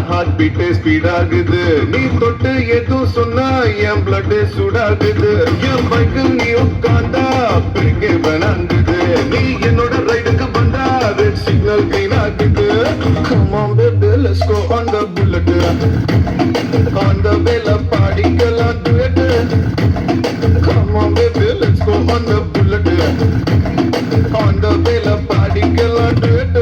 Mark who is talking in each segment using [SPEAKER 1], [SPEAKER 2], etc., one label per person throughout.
[SPEAKER 1] heart beat speed ஆகுது நீ தொட்டு எதுவும் சொன்னா என் பிளட் சூடாகுது என் பைக்கில் நீ உட்கார்ந்தா பிரிக்கே வேணாங்குது நீ என்னோட ரைடுக்கு வந்தா ரெட் சிக்னல் கிரீன் ஆகுது Come on baby let's go on the bullet on the வேல பாடிக்கலாம் duet Come on baby let's go on the bullet on the வேல பாடிக்கலாம் duet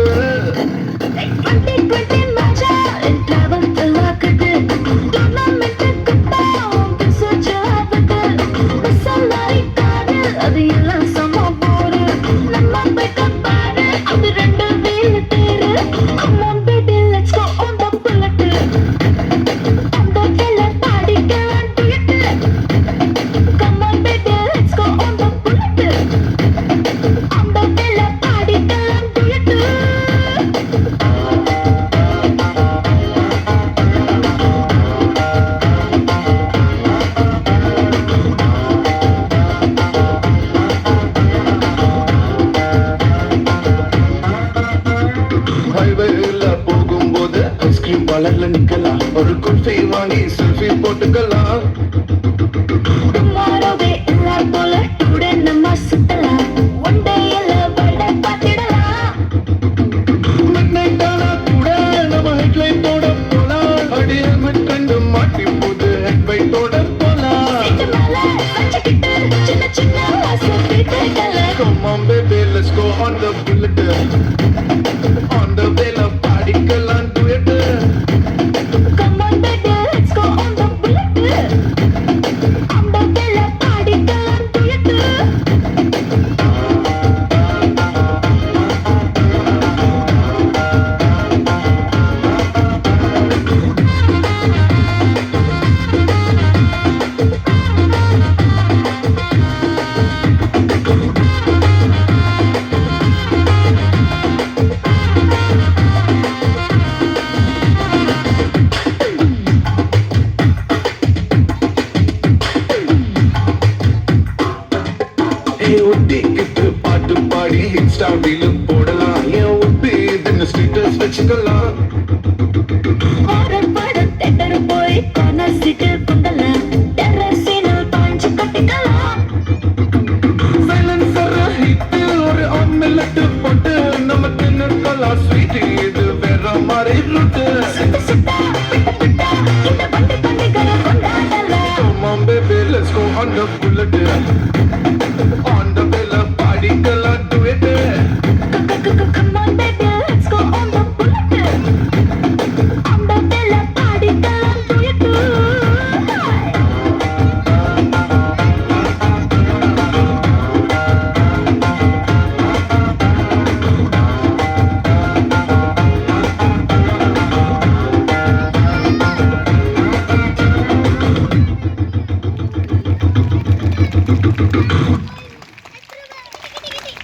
[SPEAKER 1] போகும்போது ஐஸ்கிரீம் பார்லர்ல நிக்கலாம் ஒரு குல்ஃபி வாங்கி செல்ஃபி போட்டுக்கலாம்
[SPEAKER 2] tomorrowவே எல்லார் போல டுடே நம்ம சுத்தலாம் ஒன் டே எல்லாம் வட பாத்திடலாம்
[SPEAKER 1] மிட்நைட் ஆனா கூட நம்ம ஹெட்லைட்டோட போலாம் அடி ஹெல்மெட் கண்டு மாட்டி போது ஹெட்லைட்டோட போலாம்
[SPEAKER 2] சீட்டு மேல வச்சுக்கிட்டு சின்ன சின்ன வாசப்பி தேடல
[SPEAKER 1] Come on baby let's go on the bullet on the வேல பாடிக்கலாம் duet
[SPEAKER 2] Come on baby let's go on the bullet அந்த வேல பாடிக்கலாம் duet
[SPEAKER 1] ஒட்டிக்கிட்டு பாட்டு பாடி இன்ஸ்டா ரீல் போடலாம் ஏன் ஒப்பி இதுன்னு ஸ்டேட்டஸ் வச்சுக்கலாம்
[SPEAKER 2] ஹாரர் படம் தியேட்டர் போய் கார்னர் சீட்டு குந்தலாம் டெரஸில் பாஞ்சு கட்டிக்கலாம்
[SPEAKER 1] சைலன்சர் ஹிட் ஒரு ஆம்லெட் போட்டு நம்ம தின்னுக்கலாம் ஸ்வீட் இது வேற மாதிரி ரூட்
[SPEAKER 2] சுத்த சுத்த பிட்ட பிட்ட இந்த பண்டி பண்டிகளை கொண்டாடலாம்
[SPEAKER 1] Come on baby let's go on the bullet on the வேல பாடிக்கலாம் duet
[SPEAKER 2] Come on baby